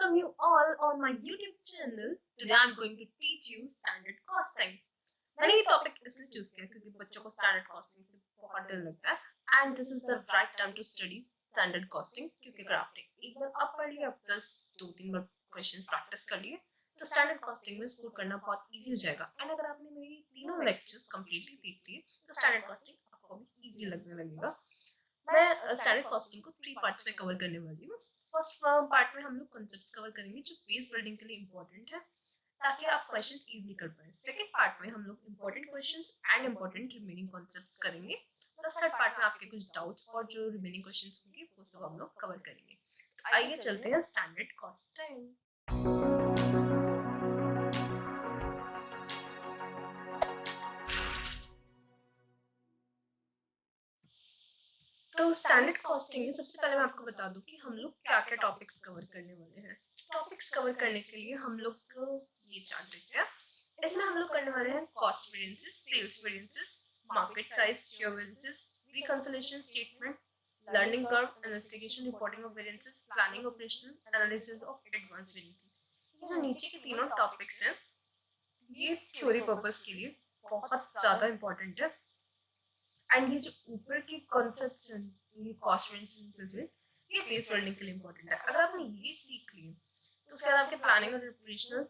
welcome you all on my YouTube channel. Today I'm going to teach you standard costing. मैंने ये topic इसलिए choose किया क्योंकि बच्चों को स्टैंडर्ड कॉस्टिंग से बहुत डर लगता है and this is the right time to study standard costing क्योंकि अगर आपने एक बार आप पढ़ लिया प्लस 2-3 बार क्वेश्चंस प्रैक्टिस कर लिए तो स्टैंडर्ड कॉस्टिंग में स्कोर करना बहुत इजी हो जाएगा एंड अगर आपने मेरी तीनों लेक्चर्स कंप्लीटली देख लिए तो स्टैंडर्ड कॉस्टिंग आपको भी इजी लगने लगेगा। मैं स्टैंडर्ड कॉस्टिंग को 3 पार्ट्स में कवर करने वाली हूँ। फर्स्ट पार्ट में हम लोग कॉन्सेप्ट्स कवर करेंगे जो बेस बिल्डिंग के लिए इंपॉर्टेंट है ताकि आप क्वेश्चंस इजीली कर पाए। सेकंड पार्ट में हम लोग important questions and important remaining concepts करेंगे। प्लस थर्ड पार्ट में आपके कुछ डाउट्स और जो रिमेनिंग क्वेश्चंस होंगे वो सब हम लोग कवर करेंगे। तो आइए चलते हैं स्टैंडर्ड कॉस्टिंग। तो स्टैंडर्ड कॉस्टिंग में सबसे पहले मैं आपको बता दूं कि हम लोग क्या क्या टॉपिक्स कवर करने वाले हैं। टॉपिक्स कवर करने के लिए हम लोग ये चार्ट देखते हैं। इसमें हम लोग करने वाले हैं cost variances, sales variances, market size share variances, reconciliation statement, learning curve, investigation, reporting of variances, planning, operational analysis of advance variances. ये जो नीचे के तीनों टॉपिक्स हैं ये थ्योरी पर्पस के लिए बहुत ज्यादा इंपॉर्टेंट है एंड ये जो ऊपर के कॉन्सेप्ट्स हैं ये कॉस्ट वेरिएंसेस में ये बेस बिल्डिंग के लिए इंपॉर्टेंट है। अगर आपने ये सीख लिए तो उसके बाद आपके प्लानिंग और ऑपरेशनल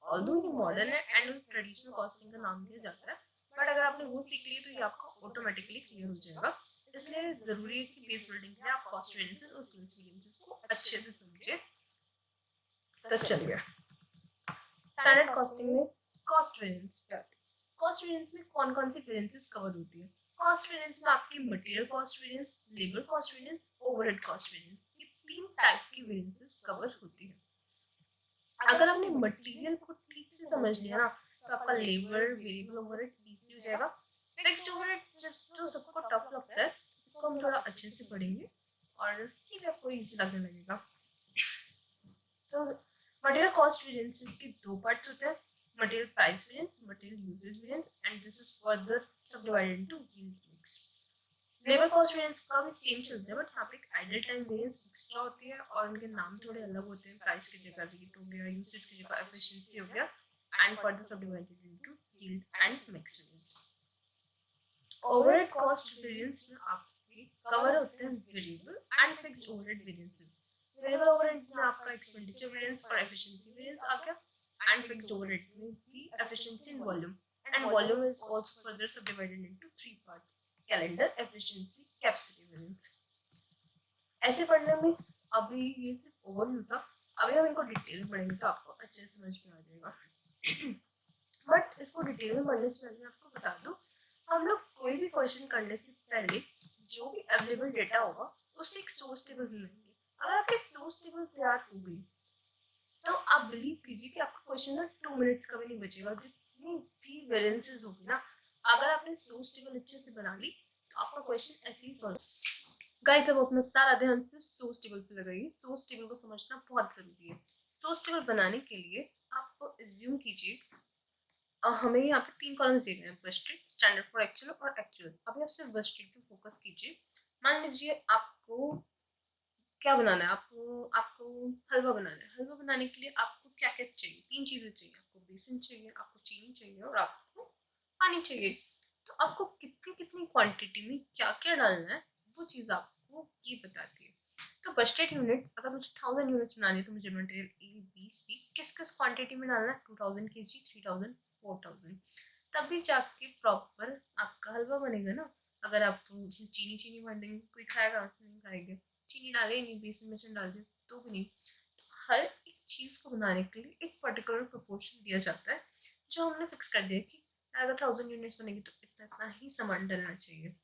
ऑल्दो ये मॉडर्न है एंड ट्रेडिशनल कॉस्टिंग का नाम दिया जाता है बट अगर आपने वो सीख लिए तो ये आपका ऑटोमेटिकली क्लियर हो जाएगा। इसलिए जरूरी है कि बेस बिल्डिंग के लिए आप कॉस्ट वेरिएंसेस और सेल्स वेरिएंसेस को अच्छे से समझे। तो चलिए स्टैंडर्ड कॉस्टिंग में कॉस्ट वेरिएंस क्या होती है। कॉस्ट वेरिएंस में कौन कौन सी वेरिएंसेस कवर होती है। कॉस्ट वेरिएंस में आपकी material cost variance, labour cost variance, overhead cost variance, ये 3 टाइप की वेरिएंसेस कवर होती है। अगर आपने मटेरियल को ठीक से समझ लिया ना तो आपका लेबर, वेरिएबल, ओवरहेड इजीली हो जाएगा। फिक्स्ड ओवरहेड जो सबको टफ लगता है इसको हम थोड़ा अच्छे से पढ़ेंगे और ये भी आपको इजी लगने लगेगा। तो मटेरियल कॉस्ट वेरिएंसेस के 2 पार्ट्स होते हैं, material price variance, material usage variance, and this is further subdivided into yield mix. Labour cost variance का भी सेम चलता है बट यहाँ पे एक आइडल टाइम वेरिएंस एक्स्ट्रा होती है और उनके नाम थोड़े अलग होते हैं। प्राइस की जगह रेट हो गया, यूसेज की जगह एफिशिएंसी हो गया and further subdivided into yield and mix variance. Overhead cost variance में आपके कवर होते हैं variable and fixed overhead variances. Variable overhead में आपका एक्सपेंडिचर वेरिएंस और एफिशिएंसी वेरिएंस आ गया and fixed overhead में भी efficiency and volume, and volume is also further subdivided into 3 parts: calendar, efficiency, capacity variance। ऐसे पढ़ने में अभी ये सिर्फ ओवरव्यू था, अभी हम इनको डिटेल में पढ़ेंगे तो आपको अच्छे से समझ में आ जाएगा। बट इसको डिटेल में पढ़ने से पहले आपको बता दूं, हम लोग कोई भी क्वेश्चन करने से पहले जो भी अवेलेबल डेटा होगा उससे एक सोर्स टेबल बनाएंगे। अगर आपकी सोर्स टेबल तैयार हो गई तो आप बिलीव कीजिए कि आपका क्वेश्चन ना 2 मिनट्स का भी नहीं बचेगा। जितनी भी वेरिएंसेस होगी ना अगर आपने सोर्स टेबल अच्छे से बना ली तो आपका क्वेश्चन ऐसे ही सॉल्व। गाइस अब अपना सारा ध्यान सिर्फ सोर्स टेबल पे लगाइए। सोर्स टेबल को समझना बहुत जरूरी है। सोर्स टेबल बनाने के लिए आप एज्यूम कीजिए हमें यहाँ पे 3 कॉलम्स दिए गए हैं, बजटेड, स्टैंडर्ड फॉर एक्चुअल और एक्चुअल। अभी आप सिर्फ बजटेड पे फोकस कीजिए। मान लीजिए आपको क्या बनाना है, आपको हलवा बनाना है। हलवा बनाने के लिए आपको क्या क्या चाहिए, 3 चीजें चाहिए। आपको बेसन चाहिए, आपको चीनी चाहिए और आपको पानी चाहिए। तो आपको कितनी कितनी क्वांटिटी में क्या क्या डालना है वो चीज़ आपको ये बताती है। तो बजटेड यूनिट्स, अगर मुझे 1000 यूनिट्स बनानी है तो मुझे मटेरियल ए बी सी किस किस क्वांटिटी में डालना है, 2000 kg, 3000, 4000, तभी जाके प्रॉपर आपका हलवा बनेगा ना। अगर आप चीनी चीनी बांटेंगे कोई खाएगा नहीं खाएगा, चीनी डाले नहीं, बेसन बेसन डाल दिया तो भी नहीं। तो हर एक चीज़ को बनाने के लिए एक पर्टिकुलर प्रोपोर्शन दिया जाता है जो हमने फिक्स कर दिया कि अगर 1000 यूनिट्स बनेगी तो इतना इतना ही सामान डलना चाहिए।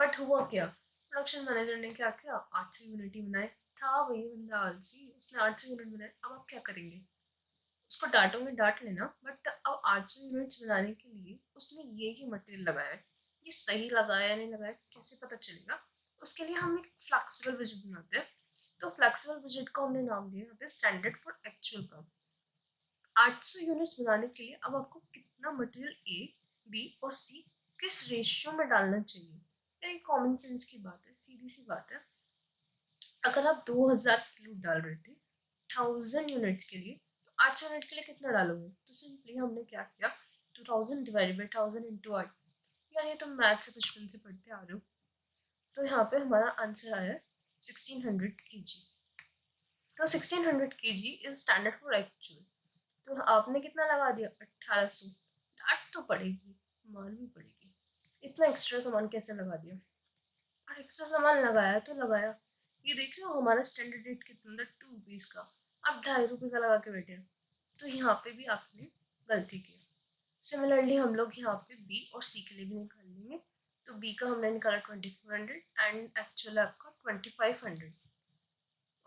बट हुआ क्या, प्रोडक्शन मैनेजर ने क्या किया, 800 यूनिट ही बनाए। था वही बंदा आलसी, उसने 800 यूनिट बनाए। अब आप क्या करेंगे, उसको डांटोगे, डांट लेना, बट अब 800 यूनिट्स बनाने के लिए उसने ये मटेरियल लगाया है। ये सही लगाया या नहीं लगाया कैसे पता चलेगा, उसके लिए हम एक फ्लेक्सिबल बजट बनाते हैं। तो फ्लेक्सिबल बजट को हमने नाम दिया यहाँ पे स्टैंडर्ड फॉर एक्चुअल का। 800 यूनिट्स बनाने के लिए अब आपको कितना मटेरियल ए, बी और सी किस रेशियो में डालना चाहिए। ये कॉमन सेंस की बात है, सीधी सी बात है। अगर आप 2000 किलो डाल रहे थे 1000 यूनिट्स के लिए, तो 800 यूनिट के लिए कितना डालोगे? तो सिंपली हमने क्या किया, 2000 डिवाइडेड बाई 1000 इंटू 8। यार ये तो मैथ से बचपन से पढ़ते आ रहे हो। तो यहाँ पे हमारा आंसर आया 1600 kg। तो 1600 kg is standard for actual. तो आपने कितना लगा दिया? 1800। डांट तो पड़ेगी, मारनी पड़ेगी, इतना एक्स्ट्रा सामान कैसे लगा दिया? और एक्स्ट्रा सामान लगाया तो लगाया, ये देख रहे हो हमारा स्टैंडर्ड रेट कितना था, 2 रुपीज़ का, आप 2.5 रुपये का लगा के बैठे हैं। तो यहाँ पे भी आपने गलती की। सिमिलरली हम लोग यहाँ पे बी और सी के लिए भी निकाल लेंगे। तो बी का हमने निकाला 2400 एंड एक्चुअल आपका 2500।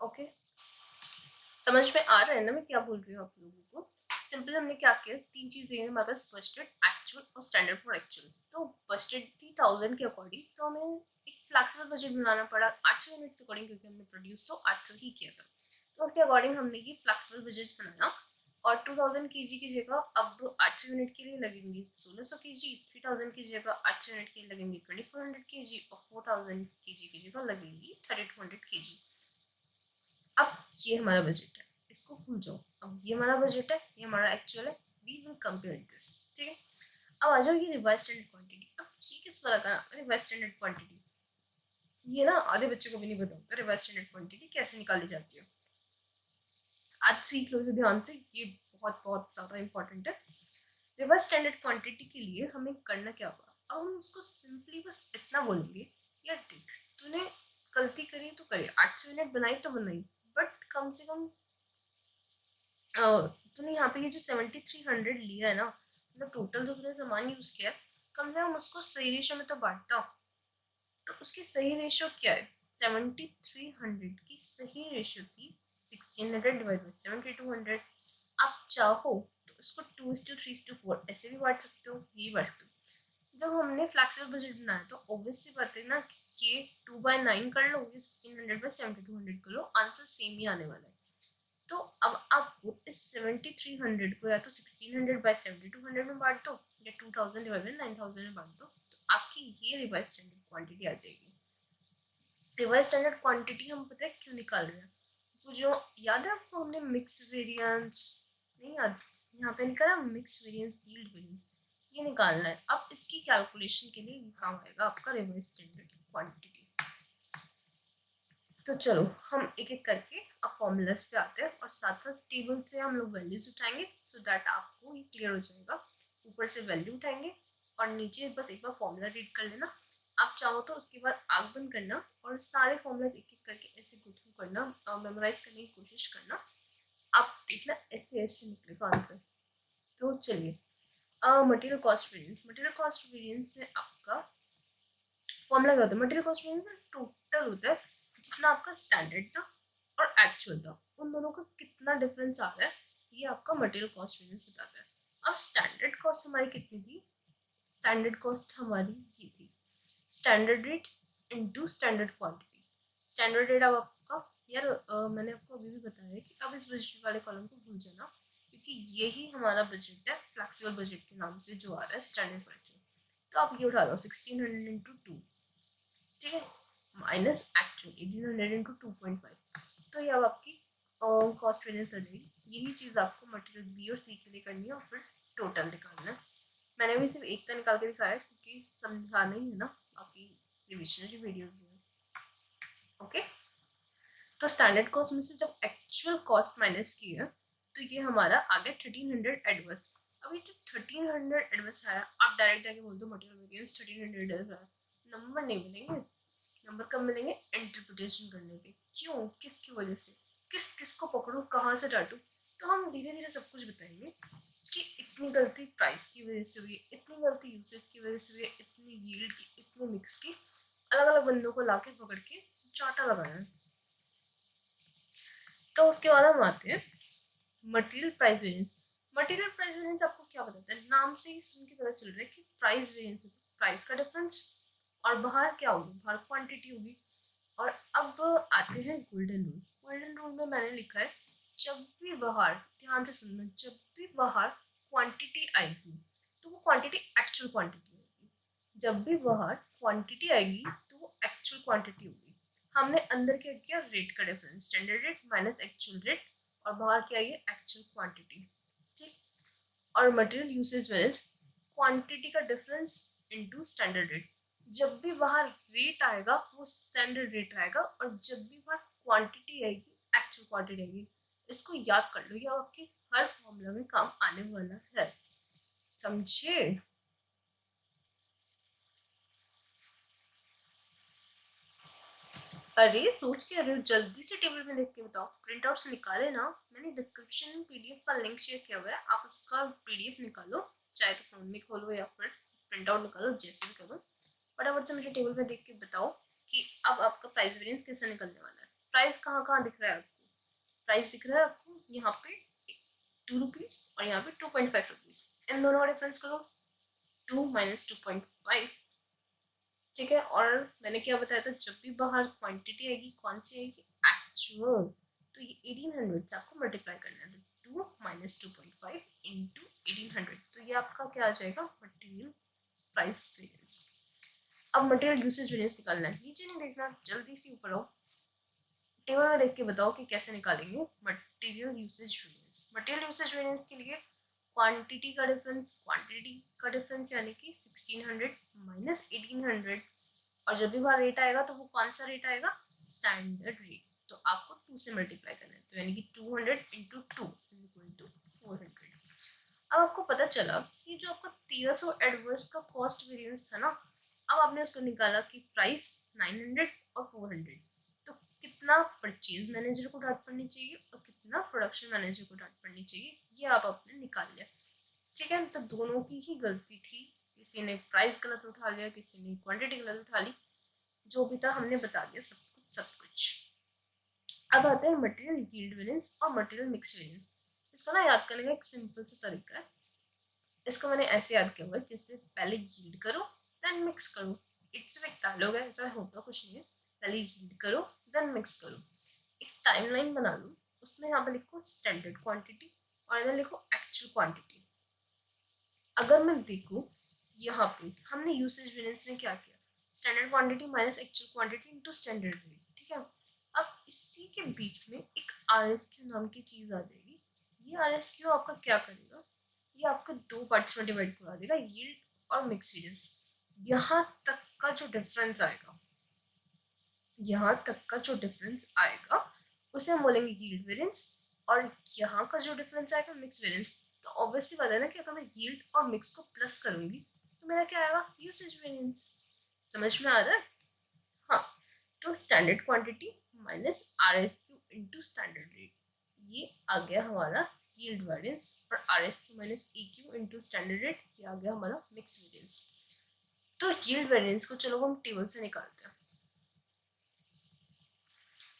ओके, समझ में आ रहा है ना मैं क्या बोल रही हूँ आप लोगों को? सिंपल हमने क्या किया, 3 चीज़ें हैं हमारे पास, बजटेड, एक्चुअल और स्टैंडर्ड फॉर एक्चुअल। तो बजटेड थी 1000 के अकॉर्डिंग, तो हमें एक फ्लैक्सिबल बजट बनाना पड़ा 800 यूनिट के अकॉर्डिंग, क्योंकि हमने प्रोड्यूस तो 800 ही किया था। तो उसके अकॉर्डिंग हमने ये फ्लैक्सिबल बजट बनाया। और 2000 kg की जगह अब 800 यूनिट के लिए लगेंगी 1600 kg, 3000 की जगह 800 यूनिट के लिए लगेंगी 2400 kg, और 4000 kg की जगह लगेंगी 3200 kg। अब ये हमारा बजट है, इसको भूल जाओ। अब ये हमारा बजट है, ये हमारा एक्चुअल है, वी विल कंपेयर दिस। ठीक है, अब आ जाओ ये रिवाइज स्टैंडर्ड क्वांटिटी। अब ये किस पर लगा रिवाइज स्टैंडर्ड क्वांटिटी? ये ना आधे बच्चों को भी नहीं पता होता रिवाइज स्टैंडर्ड क्वांटिटी कैसे निकाली जाती है। आज सीख लो इसे ध्यान से, ये बहुत बहुत ज़्यादा इंपॉर्टेंट है। रिवाइज स्टैंडर्ड क्वांटिटी के लिए हमें करना क्या होगा? अब हम उसको सिंपली बस इतना बोलेंगे, यार देख तूने गलती करी तो करी, 800 यूनिट बनाई तो बनाई, बट कम से कम तूने यहाँ पे ये जो 7300 लिया है ना, मतलब टोटल जो तूने सामान यूज किया है, कम से कम उसको सही रेशो में तो बांटता। तो उसकी सही रेशो क्या है? 7300 की सही रेशो थी 1600 डिवाइड बाई 7200। आप चाहो तो इसको 2:3:4 ऐसे भी बांट सकते हो, ये बांट सकते हो। जब हमने फ्लैक्सिबल बजट बनाया तो ऑब्वियस सी बात है ना कि ये 2/9 कर लो, ये 1600 बाई 7200 कर लो, आंसर सेम ही आने वाला है। तो अब आपको इस 7300 को या तो 1600 बाई 7200 में बांट दो, या 2000 डिवाइड बाई 9000 में बांट दो, तो आपकी ये रिवाइज स्टैंडर्ड क्वांटिटी आ जाएगी। रिवाइज स्टैंडर्ड क्वांटिटी हम पता है क्यों निकाल रहे हैं? वो जो याद है आपको, हमने मिक्स वेरिएंस, नहीं याद, यहाँ पे निकाला मिक्स वेरिएंस, यील्ड वेरिएंस, ये निकालना है। अब इसकी कैलकुलेशन के लिए ये काम आएगा आपका रिवाइज स्टैंडर्ड क्वांटिटी। तो चलो हम एक एक करके अब फॉर्मूलाज पे आते हैं, और साथ साथ टेबल से हम लोग वैल्यूज उठाएंगे, सो दैट आपको ये क्लियर हो जाएगा। ऊपर से वैल्यू उठाएंगे और नीचे बस एक बार फॉर्मूला रीड कर लेना। आप चाहो तो उसके बाद आग बंद करना और सारे फॉर्मूलाज एक एक करके ऐसे गो थ्रू करना, मेमोराइज करने की कोशिश करना। आप देखना ऐसे ऐसे निकलेगा आंसर। तो चलिए, material cost variance. Material cost variance में आपका फॉर्मूला क्या होता है? मटेरियल कॉस्ट वेरिएंस में टोटल होता है जितना आपका स्टैंडर्ड था और एक्चुअल था, उन दोनों का कितना डिफरेंस आ रहा है, ये आपका मटेरियल कॉस्ट वेरिएंस बताता है। अब स्टैंडर्ड कॉस्ट हमारी कितनी थी? स्टैंडर्ड कॉस्ट हमारी ये थी, standard rate into standard quantity. Standard rate अब आपका, यार मैंने आपको अभी भी बताया है कि अब इस बजट वाले कॉलम को भूल जाना, क्योंकि यही हमारा बजट है फ्लैक्सिबल बजट के नाम से जो आ रहा है स्टैंडर्ड बजट। तो आप ये उठा लो 1600 इंटू 2, ठीक है, माइनस एक्चुअल 1800 इंटू 2.5। तो ये अब आपकी कॉस्ट वेरिएंस आ जाएगी। यही चीज़ आपको मटेरियल बी और सी के लिए करनी है और फिर टोटल निकालना है। मैंने भी सिर्फ एक का निकाल के दिखाया है क्योंकि समझाना ही है ना, बाकी रिविजनरी वीडियोज हैं। ओके, तो स्टैंडर्ड कॉस्ट में से जब एक्चुअल कॉस्ट माइनस की है तो ये हमारा आ गया 1300 एडवर्स। अब ये जो 1300 एडवर्स आया, आप डायरेक्ट जाके बोल दो मटेरियल वेरिएंस 1300 एडवर्स आया, नंबर नहीं मिलेंगे। नंबर कब मिलेंगे? इंटरप्रिटेशन करने के। क्यों, किसकी वजह से, किस किस को पकड़ूं, कहाँ से डांटूं? तो हम धीरे धीरे सब कुछ बताएंगे कि इतनी गलती प्राइस की वजह से हुई है, इतनी गलती यूसेज की वजह से हुई है, इतनी यील्ड की, इतनी मिक्स की, अलग अलग बंदों को लाके पकड़ के चाटा लगाना है। तो उसके बाद हम आते हैं material price variance. Material price variance आपको क्या बताता है? नाम से ही सुन के पता चल रहा है कि प्राइस वेरिएंस है, प्राइस का डिफरेंस, और बाहर क्या होगी? बाहर क्वांटिटी होगी। और अब आते हैं गोल्डन रूल। गोल्डन रूल में मैंने लिखा है, जब भी बाहर, ध्यान से सुनना, जब भी बाहर क्वांटिटी आएगी तो वो क्वांटिटी एक्चुअल क्वांटिटी होगी। जब भी बाहर क्वांटिटी आएगी तो वो एक्चुअल क्वांटिटी होगी। हमने अंदर क्या किया? रेट का difference, standard rate minus actual rate, और बाहर क्या है एक्चुअल क्वांटिटी, ठीक। और मटेरियल यूसेज वेरिएंस क्वांटिटी का डिफरेंस इनटू स्टैंडर्ड रेट। जब भी बाहर रेट आएगा वो स्टैंडर्ड रेट आएगा, और जब भी बाहर क्वांटिटी आएगी एक्चुअल क्वांटिटी आएगी। इसको याद कर लो, ये आपके हर फॉर्मूला में काम आने वाला है, समझे। अरे सोच के अरे जल्दी से टेबल में देख के बताओ, प्रिंट आउट से निकाले ना, मैंने डिस्क्रिप्शन में पीडीएफ का लिंक शेयर किया हुआ है, आप उसका पीडीएफ निकालो, चाहे तो फोन में खोलो या फिर प्रिंट आउट निकालो, जैसे भी करो। फटाफट से मुझे टेबल में देख के बताओ कि अब आपका प्राइस वेरिएंस कैसे निकलने वाला है। प्राइस कहाँ कहाँ दिख रहा है आपको, प्राइस दिख रहा है आपको यहाँ पे 2 रुपीज और यहाँ पे 2.5 रुपीज, इन दोनों का डिफरेंस करो 2 माइनस 2.5, ठीक है। और मैंने क्या बताया था, जब भी बाहर क्वांटिटी आएगी कौन सी आएगी एक्चुअल, तो ये 1800 से आपको मल्टीप्लाई करना है, तो 2 माइनस 2.5 इंटू 1800, तो ये आपका क्या आ जाएगा मटेरियल प्राइस वेरिएंस। अब मटेरियल यूसेज वेरिएंस निकालना है, नीचे नहीं देखना, जल्दी से ऊपर आओ, टेबल में देख के बताओ कि कैसे निकालेंगे material usage variance. Material usage variance के लिए क्वांटिटी का डिफरेंस यानी कि 1600 माइनस 1800, और जब भी वहाँ रेट आएगा तो वो कौन सा रेट आएगा स्टैंडर्ड रेट, तो आपको 2 से मल्टीप्लाई करना है, तो यानी कि 200 इंटू 2 इज इक्वल टू 400। अब आपको पता चला कि जो आपका 1300 एडवर्स का कॉस्ट वेरिएंस था ना, अब आपने उसको निकाला कि प्राइस 900 और 400, तो कितना परचेज मैनेजर को डांट पड़नी चाहिए और कितना प्रोडक्शन मैनेजर को डांट पड़नी चाहिए, ये आप आपने निकाल लिया, ठीक है। तो दोनों की ही गलती थी, किसी ने प्राइस गलत उठा लिया, किसी ने क्वांटिटी गलत उठा ली, जो भी था हमने बता दिया सब कुछ। अब आते हैं मटेरियल यील्ड वेरिएंस और मटेरियल मिक्स वेरिएंस। इसको ना याद करने का एक सिंपल सा तरीका है, इसको मैंने ऐसे याद किया हुआ है, जैसे पहले यील्ड करो देन मिक्स करो, इट्स एक डायलॉग है, ऐसा होता कुछ नहीं है, पहले यील्ड करो देन मिक्स करो। एक टाइमलाइन बना लो, उसमें यहाँ पे लिखो स्टैंडर्ड क्वांटिटी और इधर लिखो एक्चुअल क्वांटिटी। अगर मैं देखूँ यहाँ पे हमने यूसेज वेरिएंस में क्या किया, standard quantity minus actual quantity into standard rate, ठीक है। अब इसी के बीच में एक RSQ नाम की चीज आ जाएगी, ये RSQ आपका क्या करेगा, ये आपको 2 पार्ट्स में डिवाइड करा देगा, यील्ड और मिक्स वेरिएंस। यहाँ तक का जो डिफरेंस आएगा, यहाँ तक का जो डिफरेंस आएगा उसे हम बोलेंगे यील्ड वेरिएंस, और यहाँ का जो डिफरेंस आएगा मिक्स वेरिएंस। तो ऑब्वियसली बात है ना कि अगर मैं यील्ड और मिक्स को प्लस करूंगी तो मेरा क्या आएगा यूसेज वेरिएंस, समझ में आ रहा है। हाँ, तो standard quantity minus RSQ into standard rate, ये आ गया हमारा यील्ड वेरिएंस, और RSQ minus EQ into standard rate, ये आ गया हमारा मिक्स वेरिएंस। तो यील्ड वेरिएंस को चलो हम टेबल से निकालते हैं।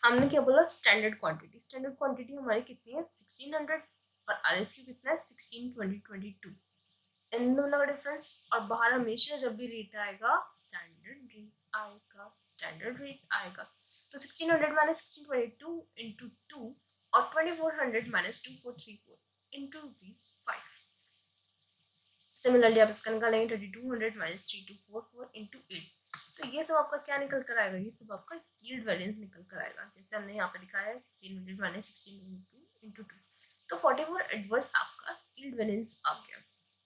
हमने क्या बोला स्टैंडर्ड क्वांटिटी हमारी कितनी है 1600, और RSQ कितना है 16 20 22, इन दोनों का डिफरेंस। और बाहर हमेशा जब भी रेट आएगा स्टैंडर्ड रेट आएगा, तो 1600 माइनस 1622 इंटू 2 और 2400 माइनस 2434 इंटू ₹5। सिमिलरली आप इसका निकालेंगे 3200 माइनस 3244 इंटू 8, तो ये सब आपका क्या निकल कर आएगा, ये सब आपका यील्ड वेरिएंस निकल कर आएगा, जैसे हमने यहाँ पे दिखाया है 1600 माइनस 1622 इंटू 2, तो 44 एडवर्स आपका यील्ड वेरिएंस आ गया।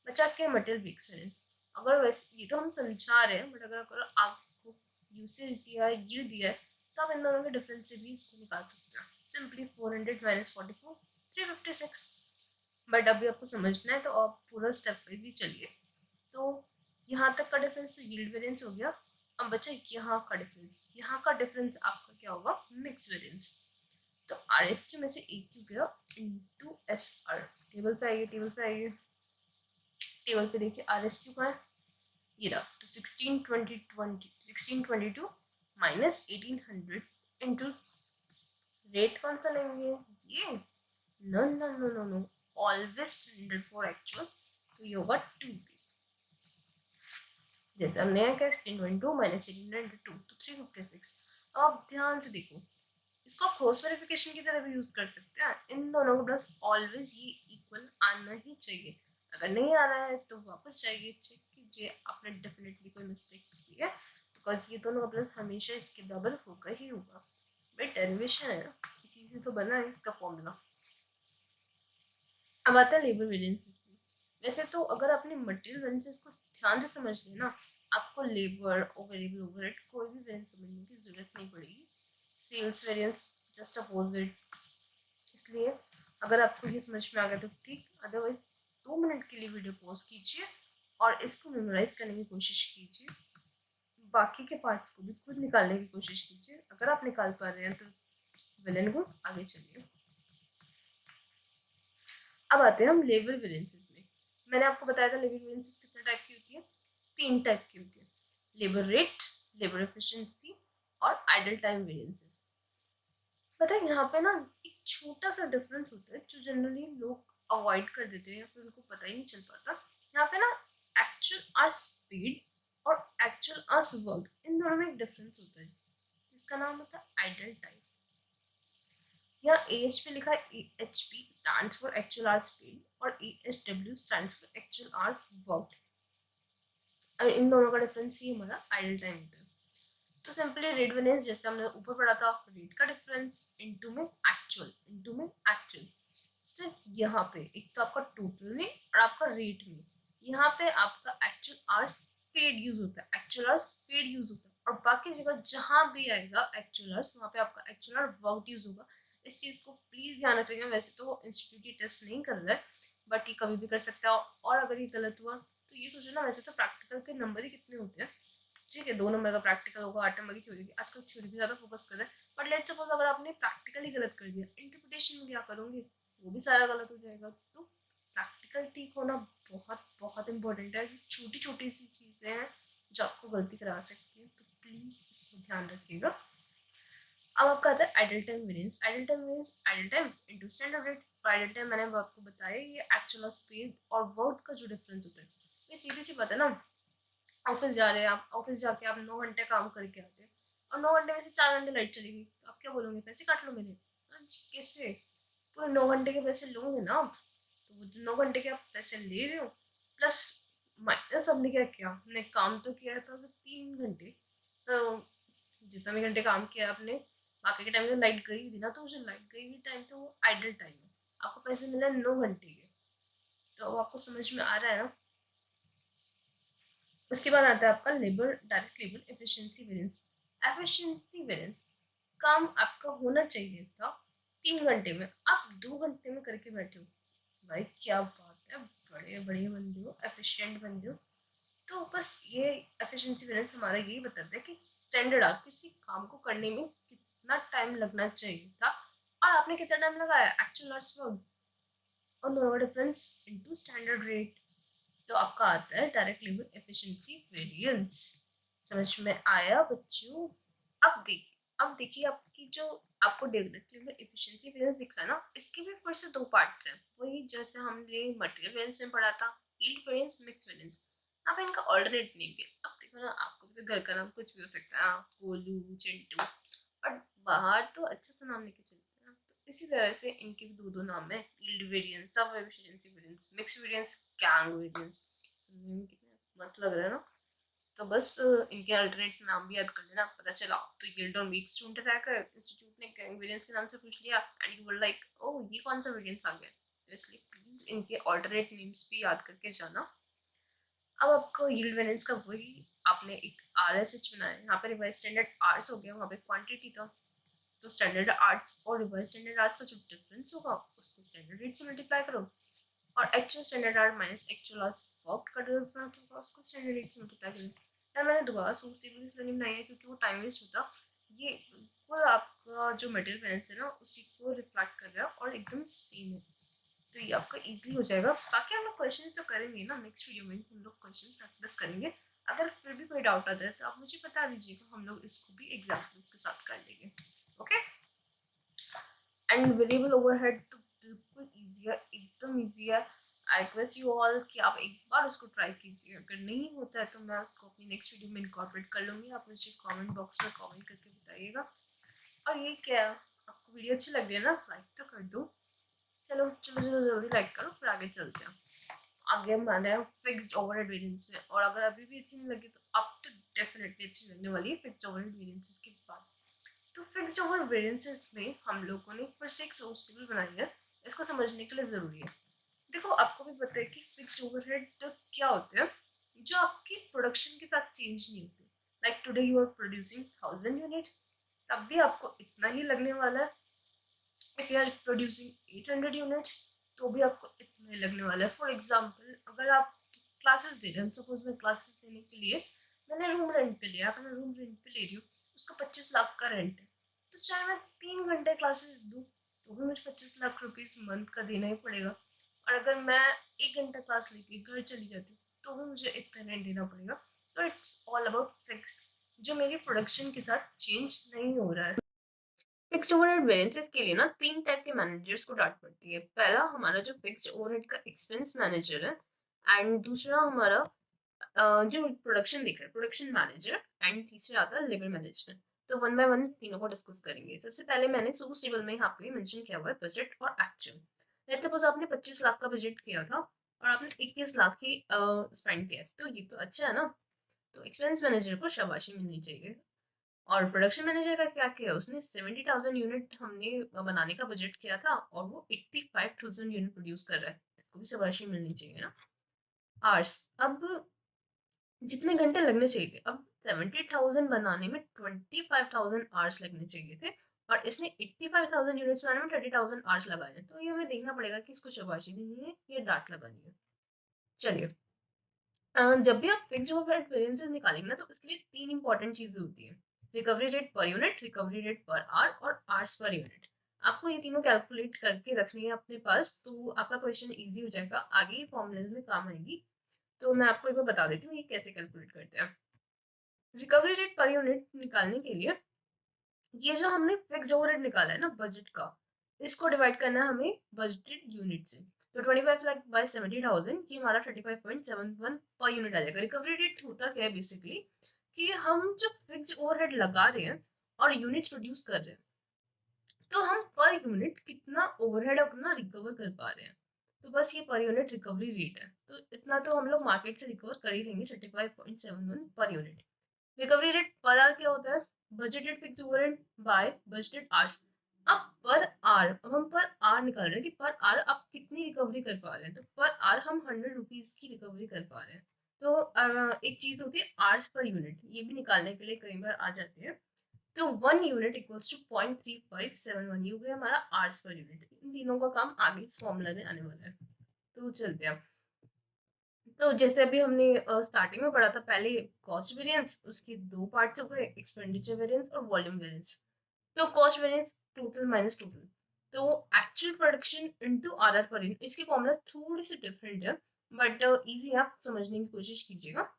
बचा के मटेरियल मिक्स वेरिएंस, अगर वैसे ये तो हम समझा रहे हैं, बट अगर आपको यूसेज दिया है यील्ड दिया है तो आप इन दोनों के डिफरेंस से भी इसको निकाल सकते हैं, सिंपली 400 माइनस 44 356। बट अभी आपको समझना है तो आप पूरा स्टेप वाइज ही चलिए। तो यहाँ तक का डिफरेंस तो यील्ड वेरिएंस हो गया, अब बचा यहाँ का डिफरेंस, यहाँ का डिफरेंस आपका क्या होगा मिक्स वेरिएंस। तो RSQ में से EQ गया इंटू SR, टेबल पे आइए, टेबल पे देखिए RSQ का है ये रहा, तो 1622 माइनस 1800 इंटू रेट कौन सा लेंगे, ये no no no no no always standard for actual, तो ये होगा 2 रुपीज, जैसे हमने यहाँ क्या 1622 माइनस 1800 2 तो 356। अब आप ध्यान से देखो, इसको आप क्रॉस वेरिफिकेशन की तरह भी यूज कर सकते हैं, इन दोनों को प्लस ऑलवेज ये इक्वल आना ही चाहिए, अगर नहीं आ रहा है तो वापस जाइए चेक कीजिए आपने डेफिनेटली कोई मिस्टेक की है, बिकॉज ये दोनों का प्लस हमेशा इसके डबल होगा ही होगा। भाई डेरिवेशन है ना, इसी से तो बना है इसका फॉर्मूला। अब आते हैं लेबर वेरिएंसेस पे। वैसे तो अगर आपने मटेरियल वेरिएंसेस को ध्यान से समझ लिया ना, आपको लेबर और वेरिएबल ओवरहेड कोई भी वेरिएंस समझने की जरूरत नहीं पड़ेगी। Sales variance just opposite. इसलिए अगर आपको ये समझ में आ गया तो ठीक, अदरवाइज 2 मिनट के लिए वीडियो पॉज कीजिए और इसको मेमोराइज करने की कोशिश कीजिए। बाकी के पार्ट्स को भी खुद निकालने की कोशिश कीजिए। अगर आप निकाल पा रहे हैं तो वेल एंड गुड, आगे चलिए। अब आते हैं हम लेबर वेरिएंसेस में। मैंने आपको बताया था लेबर वेरिएंसेस कितने टाइप की होती है, 3 टाइप की होती है, लेबर रेट, लेबर एफिशिएंसी और आइडल टाइम वेरिएंसेस। पता है यहाँ पे ना एक छोटा सा डिफरेंस होता है जो जनरली लोग अवॉइड कर देते हैं या फिर उनको पता ही नहीं चल पाता। यहाँ पे ना एक्चुअल आर स्पीड और एक्चुअल आर्स वर्क, इन दोनों में एक डिफरेंस होता है जिसका नाम होता है आइडल टाइम। यहाँ एच पे लिखा है h p stand for actual hours speed और ई एच डब्ल्यू stand for actual hours work. और इन दोनों का डिफरेंस ही हमारा आइडल टाइम होता है। तो सिंपली रेट वेरिएंस जैसे हमने ऊपर पढ़ा था, रेट का डिफरेंस इनटू में एक्चुअल। सिर्फ यहाँ पे एक तो आपका टोटल में और आपका रेट में, यहाँ पे आपका एक्चुअल आवर्स पेड यूज होता है, और बाकी जगह जहाँ भी आएगा एक्चुअल आवर्स वहाँ पे आपका एक्चुअल आवर वर्क यूज होगा। इस चीज़ को प्लीज़ ध्यान रखिएगा। वैसे तो इंस्टीट्यूट ये टेस्ट नहीं कर रहा है, बट ये कभी भी कर सकता है, और अगर ये गलत हुआ तो ये सोचो ना, वैसे तो प्रैक्टिकल के नंबर ही कितने होते हैं, ठीक है, 2 नंबर का प्रैक्टिकल होगा, 8 नंबर की थ्योरी की। आजकल थ्योरी भी ज़्यादा फोकस कर रहे हैं, बट लेट सपोज अगर आपने प्रैक्टिकल ही गलत कर दिया, इंटरप्रिटेशन में क्या करोगे, वो भी सारा गलत हो जाएगा। तो प्रैक्टिकल ठीक होना बहुत बहुत इंपॉर्टेंट है। छोटी छोटी सी चीज़ें हैं जो आपको गलती करा सकती है, तो प्लीज़ इसको ध्यान रखिएगा। अब आपका आता है idle time variance. Idle time into standard rate. Idle time मैंने आपको बताया ये एक्चुअल स्पीड और वर्क का जो डिफरेंस होता है। ये सीधी सी बात है ना, ऑफिस जा रहे हैं आप, ऑफिस जाके आप 9 घंटे काम करके आते हैं और 9 घंटे में से 4 घंटे लाइट चली गई, तो आप क्या बोलोगे, पैसे काट लो मेरे। कैसे, पूरे 9 घंटे के पैसे लोगे ना आप, तो वो जो 9 घंटे के आप पैसे ले रहे हो प्लस माइनस हमने क्या किया, हमने काम तो किया था सिर्फ 3 घंटे, तो जितना भी घंटे काम किया आपने, बाकी के टाइम में लाइट गई थी ना, तो जो लाइट गई हुई टाइम तो वो आइडल टाइम है, आपको पैसे मिले 9 घंटे के। तो अब आपको समझ में आ रहा है ना। उसके बाद आता है आपका डायरेक्ट लेबर एफिशिएंसी वेरिएंस। काम आपका होना चाहिए था 3 घंटे में, आप 2 घंटे में करके बैठे हो। भाई क्या बात है, बड़े बड़े बंदे हो, एफिशिएंट बंदे हो। तो बस ये एफिशिएंसी वेरिएंस हमारा यही बताता है कि स्टैंडर्ड आप किसी काम को करने में कितना टाइम लगना चाहिए था और आपने कितना टाइम लगाया एक्चुअल आवर्स वर्क, और दोनों का डिफरेंस इनटू स्टैंडर्ड रेट। तो आपका आता है डायरेक्ट लेबर एफिशिएंसी वेरिएंस। समझ में आया बच्चों। अब देखिए आपकी जो आपको डायरेक्ट लेबर एफिशिएंसी वेरिएंस दिख रहा है ना, इसके भी फिर से 2 पार्ट्स हैं, वही जैसे हमने मटेरियल वेरिएंस में पढ़ा था, यील्ड वेरिएंस, मिक्स वेरिएंस। अब इनका ऑल्टरनेट नेम भी है। अब देखो ना, आपको तो घर का नाम कुछ भी हो सकता है, गोलू, चिंटू, बट बाहर तो अच्छा सा नाम लेके चलते हैं। तो इसी तरह से इनके भी दो नाम है, यील्ड वेरिएंस, सब efficiency variance, mix variance, gang variance. सुनने में कितना मस्त लग रहा है ना। तो बस इनके अल्टरनेट नाम भी याद कर लेना, पता चला तो यील्ड और मिक्स स्टूडेंट रहकर इंस्टीट्यूट ने गैंग वेरिएंस के नाम से पूछ लिया and you were like oh ये कौन सा वेरिएंस आ गया। तो इसलिए प्लीज इनके अल्टरनेट नेम्स भी याद करके जाना। अब आपको यील्ड वेरिएंस का वही, आपने एक RSH बनाया, यहाँ पे रिवाइज स्टैंडर्ड आर्ट्स हो गया, वहाँ पे क्वांटिटी था, तो स्टैंडर्ड आर्ट्स और रिवाइज स्टैंडर्ड आर्ट्स का जो डिफरेंस होगा उसको स्टैंडर्ड रेट से मल्टीप्लाई करो, और actual standard art minus actual arts work का डिफरेंस होगा उसको स्टैंडर्ड रेट से मल्टीप्लाई करो। यार मैंने दोबारा सोचती हुई इसलिए बनाई है क्योंकि वो टाइम वेस्ट होता, ये बिल्कुल आपका जो मटेरियल बैलेंस है ना उसी को रिफ्लेक्ट कर रहा है और एकदम सेम है, तो ये आपका इजीली हो जाएगा। बाकी हम लोग क्वेश्चंस तो करेंगे ना, नेक्स्ट वीडियो में हम लोग क्वेश्चंस प्रैक्टिस करेंगे। अगर फिर भी कोई डाउट आता है तो आप मुझे बता दीजिएगा, हम लोग इसको भी एग्जाम्पल्स के साथ कर लेंगे। ओके। एंड वेरिएबल ओवरहेड तो बिल्कुल ईजी है, एकदम ईजी है। आई रिक्वेस्ट यू ऑल कि आप एक बार उसको ट्राई कीजिए, अगर नहीं होता है तो मैं उसको अपनी नेक्स्ट वीडियो में इनकॉर्पोरेट कर लूँगी। आप मुझे कमेंट बॉक्स में कमेंट करके बताइएगा। और ये क्या, आपको वीडियो अच्छी लग रही है ना, लाइक तो कर दो। चलो चलो चलो जल्दी लाइक करो, फिर आगे चलते हैं। आगे हमारे फिक्स्ड ओवरहेड वेरिएंस में, और अगर अभी भी अच्छी नहीं लगी तो अब तो डेफिनेटली अच्छी लगने वाली है फिक्स्ड ओवरहेड वेरिएंसेस के बाद। तो फिक्स्ड ओवरहेड वेरिएंसेस में हम लोगों ने फिर से एक सोर्स टेबल बनाई है, इसको समझने के लिए ज़रूरी है। देखो आपको भी पता है कि फिक्स्ड ओवरहेड क्या होते हैं, जो आपकी प्रोडक्शन के साथ चेंज नहीं होते। Like today you are producing 1000 unit, तब भी आपको इतना ही लगने वाला है। If you are producing 800 unit, तो भी आपको इतना ही लगने वाला है। फॉर एग्जाम्पल, अगर आप क्लासेस दे रहे हैं, सपोज मैं क्लासेस देने के लिए मैंने रूम रेंट पे लिया, अगर मैं रूम रेंट पे ले रही हूँ, उसका 25 लाख का रेंट है, तो चाहे मैं 3 घंटे क्लासेस दूँ तो भी मुझे 25 लाख रुपीज मंथ का देना ही पड़ेगा। और अगर मैं 1 घंटा क्लास लेके घर चली जाती हूँ तो भी मुझे इतना रेंट देना पड़ेगा। तो इट्स ऑल अबाउट फिक्स, जो मेरी प्रोडक्शन के साथ चेंज नहीं हो रहा है। फिक्स्ड ओवरहेड वेरिएंसेस के लिए ना 3 टाइप के मैनेजर्स को डांट पड़ती है। पहला हमारा जो फिक्स्ड ओवरहेड का एक्सपेंस मैनेजर है, एंड दूसरा हमारा जो प्रोडक्शन देख रहा है प्रोडक्शन मैनेजर, एंड तीसरा आता है लेबर मैनेजमेंट। तो वन बाय वन तीनों को डिस्कस करेंगे। सबसे पहले मैंने सोर्स टेबल में यहाँ पे मेंशन किया हुआ है बजट और एक्चुअल। लेट्स सपोज आपने 25 लाख का बजट किया था और आपने 21 लाख ही स्पेंड किया, तो ये तो अच्छा है ना। तो एक्सपेंस मैनेजर को शाबाशी मिलनी चाहिए। और प्रोडक्शन मैनेजर का क्या किया, उसने 70,000 यूनिट हमने बनाने का बजट किया था और वो 85,000 यूनिट प्रोड्यूस कर रहा है, इसको भी शाबाशी मिलनी चाहिए ना। आर्स, अब जितने घंटे लगने चाहिए थे, अब 70,000 बनाने में 25,000 आवर्स लगने चाहिए थे, और इसने 85,000 यूनिट्स बनाने में 30,000 आवर्स लगाए हैं। तो ये हमें देखना पड़ेगा कि इसको शाबाशी देनी है या डांट लगानी है। चलिए, जब भी आप फिक्स्ड ओवरहेड वेरिएंसेस निकालेंगे ना, तो इसके लिए 3 इंपॉर्टेंट चीजें होती है। Recovery rate per unit, recovery rate per hour और आवर्स पर यूनिट। आपको ये तीनों कैलकुलेट करके रखनी है अपने पास, तो आपका क्वेश्चन इजी हो जाएगा, आगे फॉर्मूलेज में काम आएगी। तो मैं आपको एक बार बता देती हूँ ये कैसे कैलकुलेट करते हैं। रिकवरी रेट पर यूनिट निकालने के लिए ये जो हमने फिक्स्ड ओवरहेड निकाला है ना बजट का, इसको डिवाइड करना है हमें बजटेड यूनिट से। तो 25 लाख बाय 70,000, ये हमारा 35.71 पर यूनिट आ जाएगा। रिकवरी रेट होता क्या है बेसिकली, कि हम जो फिक्स्ड ओवरहेड लगा रहे हैं और यूनिट्स प्रोड्यूस कर रहे हैं, तो हम पर यूनिट कितना ओवरहेड अपना रिकवर कर पा रहे हैं। तो बस ये पर यूनिट रिकवरी रेट है, तो इतना तो हम लोग मार्केट से रिकवर कर ही लेंगे, 35.71 per unit. Recovery rate per hour क्या होता है, budgeted fixed overhead bye budgeted hours. अब पर आवर, अब हम पर आवर निकाल रहे हैं कि पर आवर आप कितनी रिकवरी कर पा रहे हैं। तो पर आवर हम 100 रुपीज की रिकवरी कर पा रहे हैं। तो एक चीज होती है आवर्स पर यूनिट, ये भी निकालने के लिए कई बार आ जाते हैं। तो 1 यूनिट इक्वल्स टू 0.3571, ये हो गया हमारा आवर्स पर यूनिट। इन तीनों का काम आगे इस फॉर्मूला में आने वाला है। तो चलते हैं। तो जैसे अभी हमने स्टार्टिंग में पढ़ा था, पहले कॉस्ट वेरिएंस, उसके 2 पार्ट्स हो गए, एक्सपेंडिचर वेरिएंस और वॉल्यूम वेरिएंस। तो cost variance total minus total, तो actual production into RR per unit. इसके फॉर्मूला थोड़े से डिफरेंट है, बट इजी आप समझने की कोशिश कीजिएगा।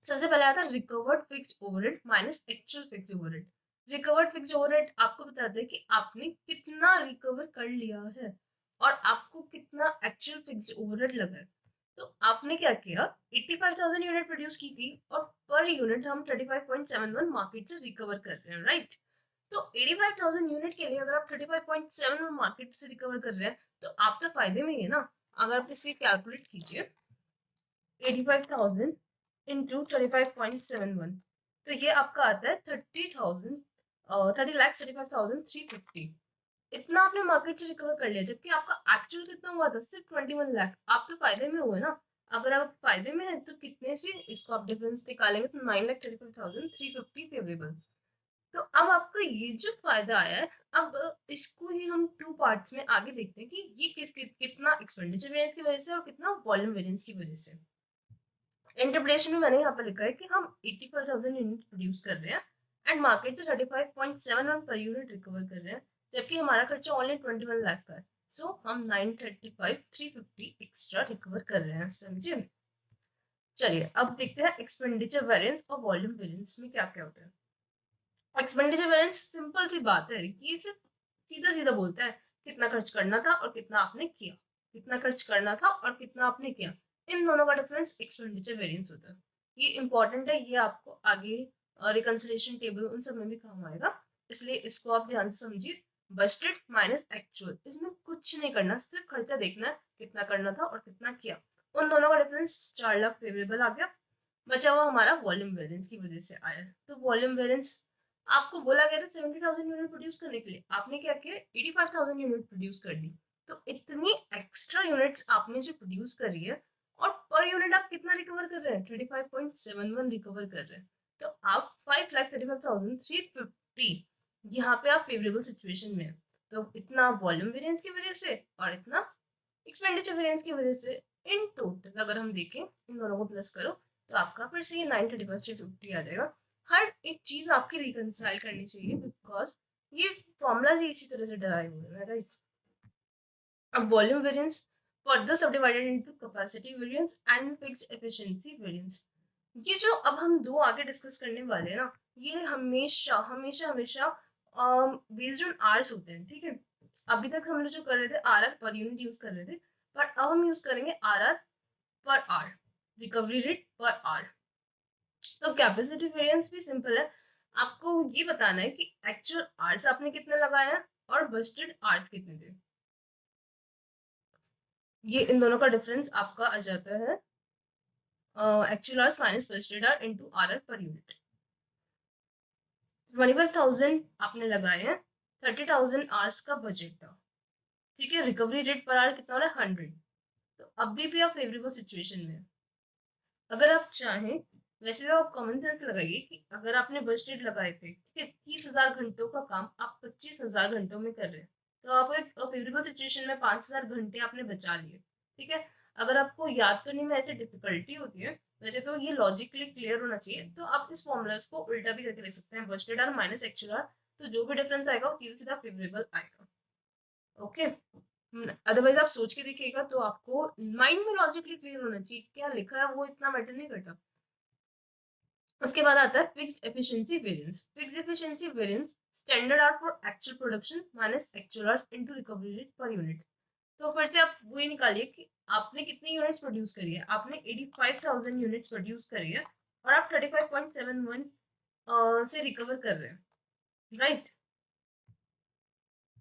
सबसे पहले आता है recovered fixed overhead minus actual fixed overhead. Recovered fixed overhead आपको बताते हैं कि आपने कितना रिकवर कर लिया है और आपको कितना एक्चुअल फिक्स्ड ओवरहेड लगा है। तो आपने क्या किया, 85,000 यूनिट प्रोड्यूस की थी और पर यूनिट हम 35.71 मार्केट से रिकवर कर रहे हैं, राइट। तो 85,000 यूनिट के लिए अगर आप 35.71 मार्केट से रिकवर कर रहे हैं, तो आप तो फायदे में ही है ना। अगर आप इसके कैलकुलेट कीजिए, 85,000 इंटू 35.71, तो ये आपका आता है 30,35,350। इतना आपने मार्केट से रिकवर कर लिया, जबकि आपका एक्चुअल कितना हुआ था, सिर्फ 21 लाख। आप तो फायदे में हुए ना। अगर आप फायदे में हैं तो कितने से इसको आप डिफरेंस निकालेंगे, तो 9,35,350 फेवरेबल। तो अब आपका ये जो फायदा आया है, अब इसको ही हम 2 पार्ट्स में आगे देखते हैं कि ये कितना एक्सपेंडिचर वेरिएंस की वजह से और कितना वॉल्यूम वेरिएंस की वजह से। इंटरप्रिटेशन में मैंने यहाँ पे लिखा है कि हम 85,000 यूनिट प्रोड्यूस कर रहे हैं एंड मार्केट से 35.71 पर यूनिट रिकवर कर रहे हैं, जबकि हमारा खर्चा ओनली 21 लाख का है। सो हम 935,350 एक्स्ट्रा रिकवर कर रहे हैं, समझे। चलिए अब देखते हैं एक्सपेंडिचर वेरिएंस और वॉल्यूम वेरिएंस में क्या क्या होता है। एक्सपेंडिचर वेरिएंस सिंपल सी बात है, ये सिर्फ सीधा सीधा बोलता है कितना खर्च करना था और कितना आपने किया। कितना खर्च करना था और कितना आपने किया, इन दोनों का डिफरेंस एक्सपेंडिचर वेरिएंस होता है। ये इंपॉर्टेंट है, ये आपको आगे रिकंसिलिएशन टेबल उन सब में भी काम आएगा, इसलिए इसको आप ध्यान से समझिए। बजटेड माइनस एक्चुअल, इसमें कुछ नहीं करना, सिर्फ खर्चा देखना है कितना करना था और कितना किया। उन दोनों का डिफरेंस 4 लाख फेवरेबल आ गया। बचा हुआ हमारा वॉल्यूम वेरिएंस की वजह से आया है। तो वॉल्यूम वेरिएंस आपको बोला गया था 70,000 यूनिट प्रोड्यूस करने के लिए, आपने क्या किया, 85,000 यूनिट प्रोड्यूस कर दी। तो इतनी एक्स्ट्रा यूनिट्स आपने जो प्रोड्यूस करी है, और पर यूनिट आप कितना रिकवर कर रहे हैं, 35.71 रिकवर कर रहे हैं। तो आप 5,35,350 यहाँ पे आप फेवरेबल सिचुएशन में है। तो इतना वॉल्यूम वेरिएंस की वजह से और इतना एक्सपेंडिचर वेरिएंस की वजह से इन टोटल अगर हम देखें, इन दोनों को प्लस करो तो आपका फिर से ये 935,350 आ जाएगा। हर एक चीज आपकी रिकंसाइल करनी चाहिए, बिकॉज ये फॉर्मूला ही इसी तरह से डराइव हुए हैं गाइस। अब volume variance further subdivided into capacity variance and fixed efficiency variance. ये जो अब हम दो आगे डिस्कस करने वाले हैं ना, ये हमेशा हमेशा हमेशा बेस्ड ऑन आर्स होते हैं, ठीक है। अभी तक हम लोग जो कर रहे थे R R per unit use कर रहे थे, पर अब हम यूज करेंगे R R per hour, recovery rate per hour. तो कैपेसिटी वेरिएंस भी सिंपल है, आपको ये बताना है कि एक्चुअल आर्स आपने कितने लगाए हैं और बस्टेड आर्स कितने थे। ये इन दोनों का डिफरेंस आपका आ जाता है actual hours minus budgeted hour into R R per unit. 25,000 आपने लगाए हैं, 30,000 आवर्स का बजट था, ठीक है। रिकवरी रेट पर आवर कितना हो रहा है, 100। तो अभी भी आप फेवरेबल सिचुएशन में, अगर आप चाहें वैसे तो आप कॉमन सेंस लगाइए कि अगर आपने बजट लगाए थे, ठीक है, 30,000 घंटों का काम आप 25,000 घंटों में कर रहे हैं, तो आप एक फेवरेबल सिचुएशन में 5,000 घंटे आपने बचा लिए, ठीक है। अगर आपको याद करने में ऐसे डिफिकल्टी होती है, वैसे तो ये लॉजिकली क्लियर होना चाहिए, तो आप इस फॉर्मूलाज को उल्टा भी करके लिख सकते हैं, budgeted hour minus actual hour, तो जो भी डिफरेंस आएगा वो सीधा सीधा फेवरेबल आएगा। ओके, अदरवाइज आप सोच के देखिएगा तो आपको माइंड में लॉजिकली क्लियर होना चाहिए, क्या लिखा है वो इतना मैटर नहीं करता। उसके बाद आता है fixed efficiency variance. Fixed efficiency variance standard hour for actual production minus actual hours into recovery rate per unit. तो फिर से आप वही निकालिए कि आपने कितनी यूनिट्स प्रोड्यूस करी है, आपने 85,000 यूनिट्स प्रोड्यूस करी है और आप 35.71 से रिकवर कर रहे हैं, राइट।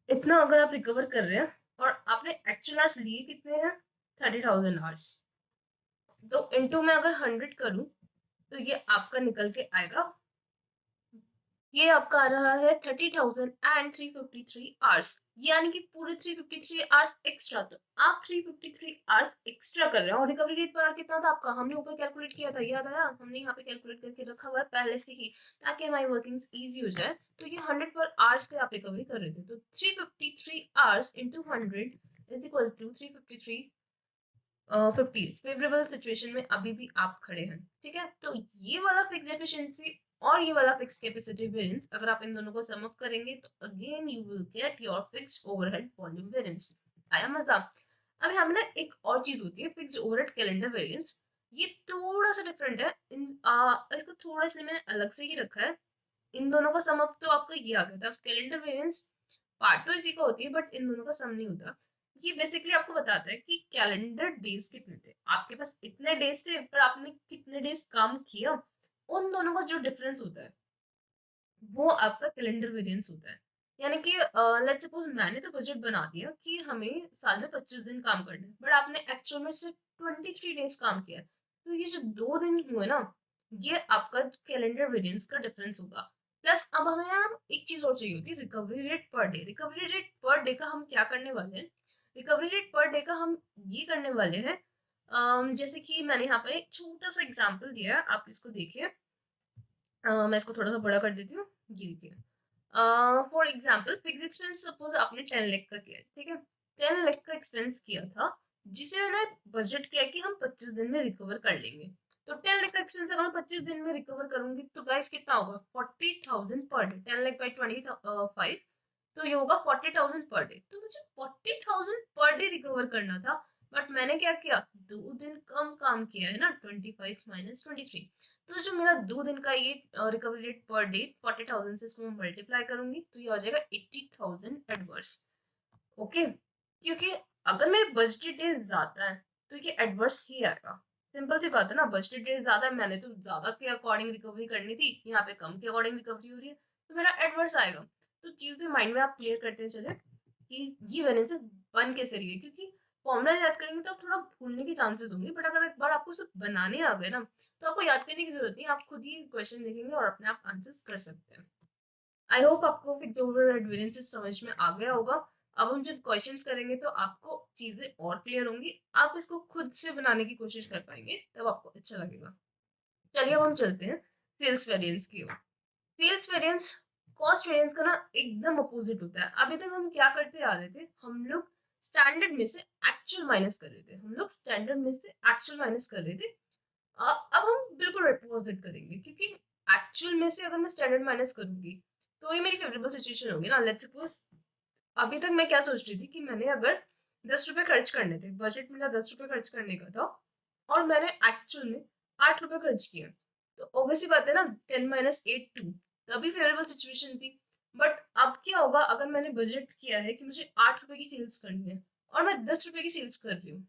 इतना अगर आप रिकवर कर रहे हैं और आपने एक्चुअल आवर्स लिए कितने हैं, 30,000 आवर्स, तो इनटू में अगर 100 करूं तो ये आपका निकल के आएगा, ये आपका आ रहा है 30,353 आवर्स, यानी कि पूरे 353 आवर्स एक्स्ट्रा। तो आप 353 आवर्स एक्स्ट्रा कर रहे हैं, और रिकवरी रेट पर कितना था आपका, हमने ऊपर कैलकुलेट किया था, याद आया, हमने यहाँ पे कैलकुलेट करके रखा हुआ है पहले से ही, ताकि हमारी वर्किंग्स इजी हो जाए। तो ये 100 पर आवर्स से आप रिकवरी कर रहे थे, तो 353 hours into 100 is equal to 353 50। Favourable situation में अभी भी आप खड़े हैं, ठीक है। तो ये वाला फिक्स एफिशिएंसी और ये वाला फिक्स कैपेसिटी वेरिएंस, अगर आप इन दोनों को सम अप करेंगे तो again you will get your fixed overhead volume variance. आया मजा। अब हमें ना एक और चीज होती है फिक्स्ड ओवरहेड कैलेंडर वेरिएंस, ये थोड़ा सा डिफरेंट है, इसको थोड़ा इसलिए मैंने अलग से ही रखा है। इन दोनों का सम अप तो आपका ये आ गया था, कैलेंडर वेरिएंस पार्ट तो इसी का होती है, बट इन दोनों का सम नहीं होता। ये बेसिकली आपको बताता है कि कैलेंडर डेज कितने थे, आपके पास इतने डेज थे पर आपने कितने डेज काम किया, उन दोनों का जो डिफरेंस होता है वो आपका कैलेंडर वेरिएंस होता है। यानी कि लेट्स सपोज मैंने तो बजट बना दिया कि हमें साल में 25 दिन काम करना है, बट आपने एक्चुअल में सिर्फ 23 डेज काम किया, तो ये जो 2 दिन हुए ना, ये आपका कैलेंडर वेरिएंस का डिफरेंस होगा। प्लस अब हमें यहाँ एक चीज और चाहिए होती है, recovery rate per day. Recovery rate per day का हम क्या करने वाले हैं, रिकवरी रेट पर डे का हम ये करने वाले हैं, जैसे कि मैंने यहाँ पे एक छोटा सा एग्जांपल दिया है, आप इसको देखिए। मैं इसको थोड़ा सा बड़ा कर देती हूँ, ये देखिए। For example fix expense suppose आपने 10 लाख का किया, ठीक है, 10 लाख का एक्सपेंस किया था, जिसे मैंने बजट किया कि हम 25 दिन में रिकवर कर लेंगे। तो 10 लाख का एक्सपेंस अगर मैं 25 दिन में रिकवर करूंगी तो गाइस कितना होगा, 40,000 पर डे। 10 लाख बाई 25, तो ये होगा 40,000 पर डे। तो मुझे 40,000 पर डे रिकवर करना था, बट मैंने क्या किया, 2 दिन कम काम किया है ना, 25 माइनस 23। तो जो मेरा 2 दिन का ये रिकवरी रेट पर डे 40,000 से इसको मैं मल्टीप्लाई करूंगी तो ये हो जाएगा 80,000 एडवर्स। ओके, क्योंकि अगर मेरे बजटेड डेज ज्यादा है तो ये एडवर्स ही आएगा। सिंपल सी बात है ना, बजटेड डेज ज्यादा है, मैंने तो ज्यादा के अकॉर्डिंग रिकवरी करनी थी, यहाँ पे कम के अकॉर्डिंग रिकवरी हो रही है, तो मेरा एडवर्स आएगा। तो चीजें माइंड में आप क्लियर करते चले कि ये वेरिएंसेस बन कैसे रही है, क्योंकि फॉर्मूला याद करेंगे तो आप थोड़ा भूलने के चांसेस होंगे, बट अगर एक बार आपको सब बनाने आ गए ना तो आपको याद करने की जरूरत नहीं, आप खुद ही क्वेश्चन देखेंगे और अपने आप आंसर्स कर सकते हैं। आई होप आपको फिर वेरिएंसेस समझ में आ गया होगा। अब हम जब क्वेश्चंस करेंगे तो आपको चीजें और क्लियर होंगी, आप इसको खुद से बनाने की कोशिश कर पाएंगे, तब आपको अच्छा लगेगा। चलिए अब हम चलते हैं सेल्स वेरिएंस की ओर। सेल्स वेरिएंस कॉस्ट वेरिएंस का ना एकदम अपोजिट होता है। अभी तक हम क्या करते आ रहे थे, हम लोग स्टैंडर्ड में से एक्चुअल माइनस कर रहे थे, हम लोग स्टैंडर्ड में से एक्चुअल माइनस कर रहे थे। अब हम बिल्कुल अपोजिट करेंगे, क्योंकि एक्चुअल में से अगर मैं स्टैंडर्ड माइनस करूंगी तो ये मेरी फेवरेबल सिचुएशन होगी ना। लेट्स सपोज अभी तक मैं क्या सोच रही थी कि मैंने अगर 10 रुपए खर्च करने थे, बजट मेरा 10 रुपए खर्च करने का था, और मैंने एक्चुअल में 8 रुपए खर्च किया, तो ऑब्वियसली बात है ना, 10 - 8 2, तभी फेवरेबल सिचुएशन थी। बट अब क्या होगा अगर मैंने बजट किया है कि मुझे 8 रुपए की सेल्स करनी है और मैं 10 रुपए की सेल्स कर रही हूँ,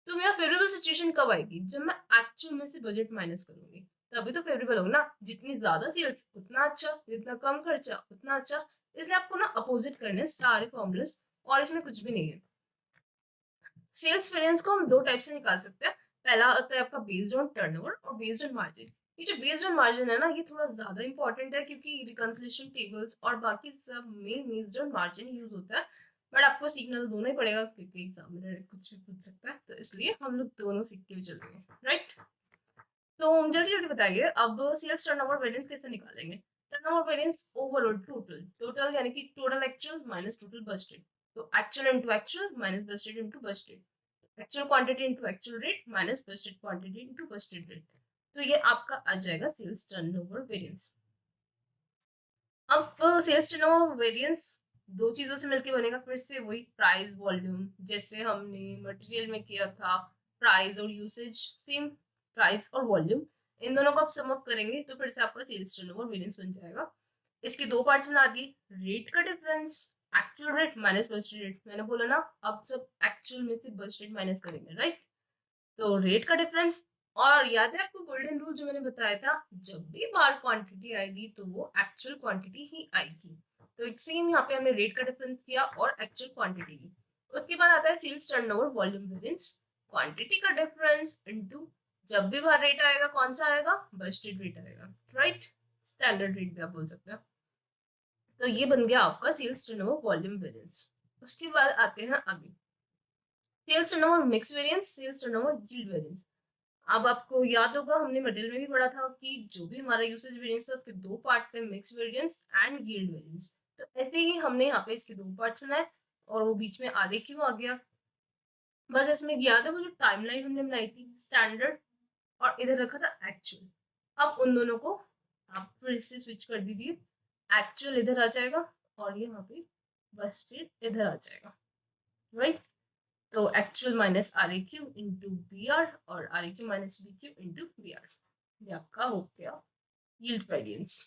तो मेरा फेवरेबल सिचुएशन कब आएगी, जब मैं एक्चुअल में से बजट माइनस करूंगी, तभी तो फेवरेबल होगा ना। जितनी ज्यादा सेल्स उतना अच्छा, जितना कम खर्चा उतना अच्छा। इसलिए आपको ना अपोजिट करने हैं सारे फॉर्मूले, और इसमें कुछ भी नहीं है। सेल्स वेरिएंस को हम दो टाइप से निकाल सकते हैं। पहला होता है आपका बेस्ड ऑन टर्नओवर और बेस्ड ऑन मार्जिन। ये जो बेस्ड ऑन मार्जिन है ना, ये थोड़ा ज्यादा इंपॉर्टेंट है, क्योंकि रिकंसिलिएशन टेबल्स और बाकी सब में बेस्ड ऑन मार्जिन यूज होता है। बट आपको सीखना तो दोनों ही पड़ेगा, क्योंकि एग्जामिनर कुछ भी पूछ सकता है, तो इसलिए हम लोग दोनों सीख के भी चलेंगे, राइट। तो जल्दी जल्दी बताइए, अब सेल्स टर्नओवर वेरिएंस कैसे निकालेंगे। Turnover variance overall total, total यानी कि total actual minus total budgeted, तो actual into actual minus budgeted into budgeted, actual quantity into actual rate minus budgeted quantity into budgeted rate. तो ये आपका आ जाएगा सेल्स टर्नओवर वेरिएंस। अब sales turnover variance दो चीजों से मिलकर बनेगा, फिर से वही प्राइस वॉल्यूम, जैसे हमने मटेरियल में किया था, प्राइस और यूसेज सेम, प्राइस और वॉल्यूम, इन दोनों को आप सम अप करेंगे तो फिर से आपका सेल्स टर्नओवर वेरिएंस बन जाएगा। इसके दो पार्ट्स बना दिए, रेट का difference, actual rate minus budgeted rate. मैंने बोला ना, अब सब एक्चुअल में से बजटेड माइनस करेंगे, राइट। तो रेट का डिफरेंस, और याद है आपको गोल्डन रूल जो मैंने बताया था, जब भी बार क्वांटिटी आएगी तो वो एक्चुअल क्वांटिटी ही आएगी। तो एक सेम यहाँ पे हमने रेट का डिफरेंस किया और एक्चुअल क्वांटिटी की। उसके बाद आता है sales turnover volume variance, quantity का डिफरेंस इनटू जब भी बार रेट आएगा कौन सा आएगा, बजटेड रेट आएगा, राइट। स्टैंडर्ड रेट भी आप बोल सकते हैं। तो ये बन गया आपका सेल्स टर्नओवर वॉल्यूम वेरिएंस। उसके बाद आते हैं आगे, sales turnover mix variance, sales turnover yield variance. अब आपको याद होगा हमने मटेरियल में भी पढ़ा था कि जो भी हमारा यूसेज वेरिएंस था उसके दो पार्ट थे, mix variance and yield variance. तो ऐसे ही हमने यहाँ पे इसके दो पार्ट्स बनाए और वो बीच में आगे क्यों आ गया, बस इसमें याद है वो जो टाइमलाइन हमने बनाई थी स्टैंडर्ड, और इधर रखा था एक्चुअल। अब उन दोनों को आप फिर से स्विच कर दीजिए, एक्चुअल इधर आ जाएगा और यहाँ पे बस इधर आ जाएगा, राइट। तो actual minus r a q into b r और r a q minus b q into b r, ये आपका हो गया yield variance.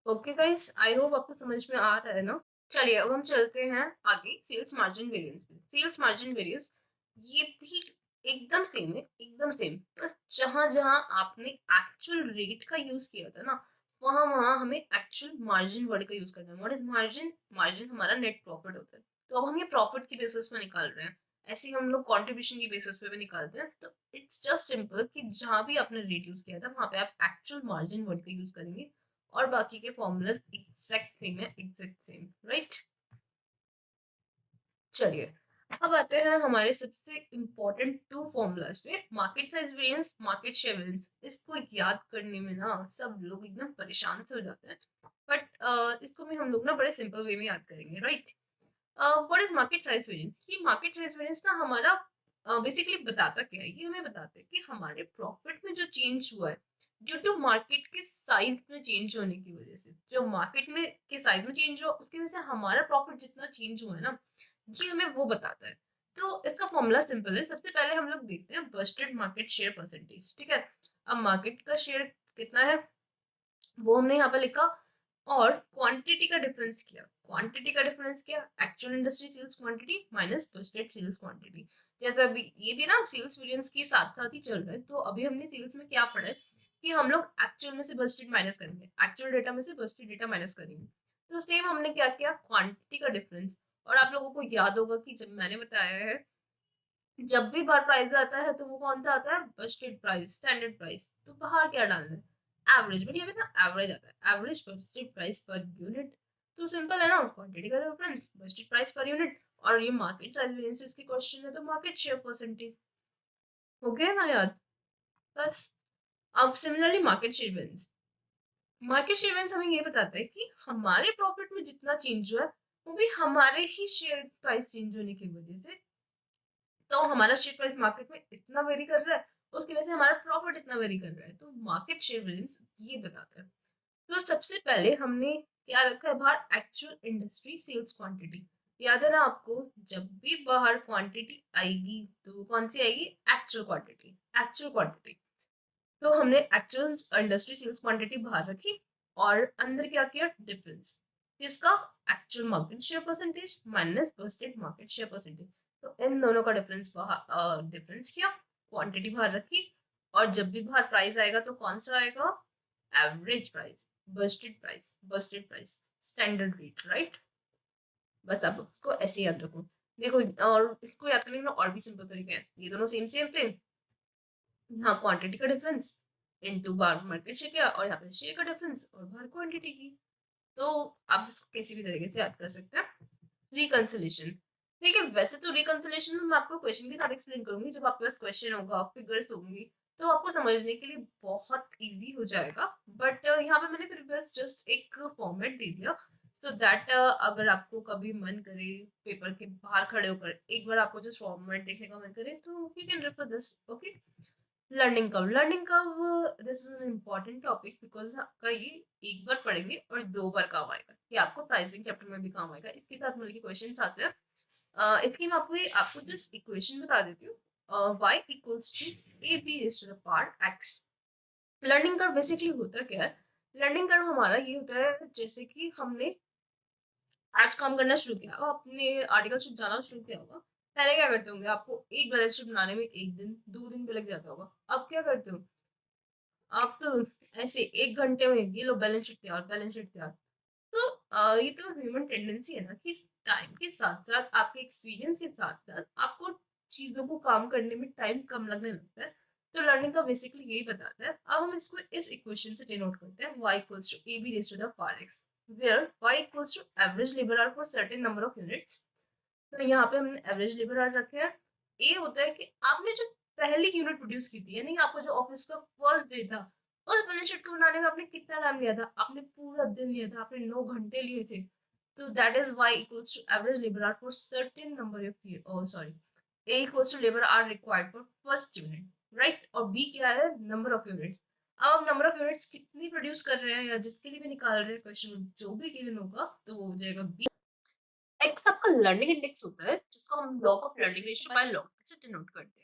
Okay guys, I hope आपको समझ में आ रहा है ना। चलिए अब हम चलते हैं आगे सेल्स मार्जिन वेरिएंस पे। सेल्स मार्जिन वेरिएंस ये भी एकदम सेम है, एकदम सेम, बस जहां जहां आपने एक्चुअल रेट का यूज किया था ना, वहां वहां हमें एक्चुअल मार्जिन वर्ड का यूज करना है। व्हाट इज मार्जिन, मार्जिन हमारा नेट प्रॉफिट होता है, तो अब हम ये प्रॉफिट की बेसिस पे निकाल रहे हैं। ऐसे ही हम लोग कंट्रीब्यूशन की बेसिस पे भी निकालते हैं। तो इट्स जस्ट सिंपल कि जहां भी आपने रेट यूज किया था वहां पे आप एक्चुअल मार्जिन वर्ड का यूज करेंगे, और बाकी के फॉर्मूलाज एग्जैक्ट सेम है, एग्जैक्ट सेम, राइट। चलिए अब आते हैं हमारे सबसे इम्पोर्टेंट टू फॉर्मूलाज पे, market size variance, market share variance. इसको याद करने में ना सब लोग एकदम परेशान से हो जाते हैं, बट इसको भी हम लोग ना बड़े सिंपल वे में याद करेंगे, right. What is market size variance, कि मार्केट साइज वेरिएंस ना हमारा बेसिकली बताता क्या है, ये हमें बताता है कि हमारे प्रॉफिट में जो चेंज हुआ है ड्यू टू मार्केट के साइज में चेंज होने की वजह से, जो मार्केट में के साइज में चेंज हुआ उसकी वजह से हमारा प्रॉफिट जितना चेंज हुआ है ना, ये हमें वो बताता है। तो इसका फॉर्मूला सिंपल है, सबसे पहले हम लोग देखते हैं बस्टेड मार्केट शेयर परसेंटेज, ठीक है। अब मार्केट का शेयर कितना है वो हमने यहाँ पे लिखा, और क्वांटिटी का डिफरेंस किया, क्वांटिटी का डिफरेंस किया actual industry sales quantity minus budgeted sales quantity. जैसे अभी ये भी ना सेल्स वेरिएंस के साथ साथ ही चल रहा है, तो अभी हमने सेल्स में क्या पढ़ा है कि हम लोग एक्चुअल में से बजटेड माइनस करेंगे, एक्चुअल डेटा में से बजटेड डेटा माइनस करेंगे। तो सेम हमने क्या किया, क्वांटिटी का डिफरेंस। और आप लोगों को याद होगा कि जब मैंने बताया है जब भी बाहर प्राइस आता है तो वो कौन सा आता है, बजटेड प्राइस, स्टैंडर्ड प्राइस। तो बाहर क्या डालना है, एवरेज, बट यहाँ पे ना एवरेज आता है, एवरेज बजटेड प्राइस पर यूनिट। तो सिंपल है ना, क्वांटिटी का difference, budgeted price per unit, और ये मार्केट साइज वेरिएंसेस की क्वेश्चन है तो मार्केट शेयर परसेंटेज। हो गया ना याद? बस। अब सिमिलरली मार्केट शेयर वेरिएंस हमें ये बताता है कि हमारे प्रॉफिट में जितना चेंज हुआ है वो भी हमारे ही शेयर प्राइस चेंज होने की वजह से। तो हमारा शेयर प्राइस मार्केट में इतना वेरी कर रहा है, उसकी वजह से हमारा प्रॉफिट इतना वेरी कर रहा है। तो मार्केट शेयर वेरिएंस ये बताता है। तो सबसे पहले हमने क्या रखा है बाहर, एक्चुअल इंडस्ट्री सेल्स क्वांटिटी। याद है ना आपको, जब भी बाहर क्वांटिटी आएगी तो कौन सी आएगी, एक्चुअल क्वांटिटी, एक्चुअल क्वांटिटी। तो हमने एक्चुअल इंडस्ट्री सेल्स क्वांटिटी बाहर रखी और अंदर क्या किया, डिफरेंस किसका, actual market share percentage minus Busted market share percentage. तो इन दोनों का डिफरेंस बाहर, डिफरेंस किया, क्वांटिटी बाहर रखी, और जब भी बाहर प्राइस आएगा तो कौन सा आएगा, average price, Busted price, standard rate, right. बस आप इसको ऐसे याद रखो। देखो, और इसको याद करने में और भी सिंपल तरीके हैं, ये दोनों सेम सेम थे। यहाँ क्वांटिटी का डिफरेंस इनटू बार मार्केट शेयर किया, और यहाँ पे शेयर का डिफरेंस और बार क्वांटिटी की। तो आप इसको किसी भी तरीके से याद कर सकते हैं। रिकंसिलेशन, देखिए वैसे तो रिकंसिलेशन मैं आपको क्वेश्चन के साथ एक्सप्लेन करूंगी, जब आपके पास क्वेश्चन होगा, फिगर्स होंगी, तो आपको समझने के लिए बहुत इजी हो जाएगा। बट यहाँ पे मैंने फिर बस जस्ट एक फॉर्मेट दे दिया, सो दैट अगर आपको कभी मन करे पेपर के बाहर खड़े होकर एक बार आपको जस्ट फॉर्मेट देखने का मन करे तो you can refer this, okay. Learning curve, this is an important topic because आपका ये एक बार पढ़ेंगे और 2 बार काम आएगा, ये आपको प्राइसिंग चैप्टर में भी काम आएगा। इसके साथ मिलके क्वेश्चंस आते हैं। इसकी मैं आपको जस्ट इक्वेशन बता देती हूँ, y equals to a b raise to the power x। Learning curve basically होता क्या है, लर्निंग कर्व हमारा ये होता है जैसे कि हमने आज काम करना शुरू किया और अपने आर्टिकल शिप जाना शुरू किया होगा। पहले क्या करते होंगे, आपको एक बैलेंस शीट बनाने में 1 दिन 2 दिन भी लग जाता होगा। अब क्या करते हो आप, तो ऐसे 1 घंटे में ये लो बैलेंस शीट तैयार, बैलेंस शीट तैयार। तो ये तो ह्यूमन टेंडेंसी है ना कि टाइम के साथ साथ आपके एक्सपीरियंस के साथ साथ आपको चीजों को काम करने में टाइम कम लगने लगता है। तो लर्निंग का बेसिकली यही बताता है। अब हम इसको इस इक्वेशन से डिनोट करते हैं, y equals to ab raise to the power x, where y equals to average labour hour for certain number of units. तो यहाँ पे हमने एवरेज लेबर आवर रखे हैं। ए होता है कि आपने जो पहली यूनिट प्रोड्यूस की थी, यानी आपको जो ऑफिस का फर्स्ट डे था, उस बैलेंस शीट को बनाने में आपने कितना टाइम लिया था, आपने पूरा दिन लिया था, आपने 9 घंटे लिए थे। तो that is y equals to average labour hour for certain number of, sorry, a equals to labour hour required for first unit, right. और बी क्या है, नंबर ऑफ यूनिट्स। अब हम नंबर ऑफ यूनिट्स कितनी प्रोड्यूस कर रहे हैं या जिसके लिए भी निकाल रहे हैं क्वेश्चन, जो भी गिवन होगा तो वो हो जाएगा बी। एक्स आपका लर्निंग इंडेक्स होता है जिसको हम log of learning ratio by log से डिनोट करते हैं।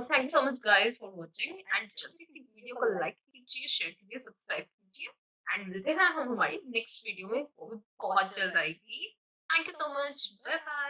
Thank you so much guys for watching, and जल्दी से वीडियो को लाइक कीजिए, शेयर कीजिए, सब्सक्राइब कीजिए, एंड मिलते हैं हम हमारी नेक्स्ट वीडियो में, वो भी बहुत जल्द आएगी। Thank you so much, bye bye.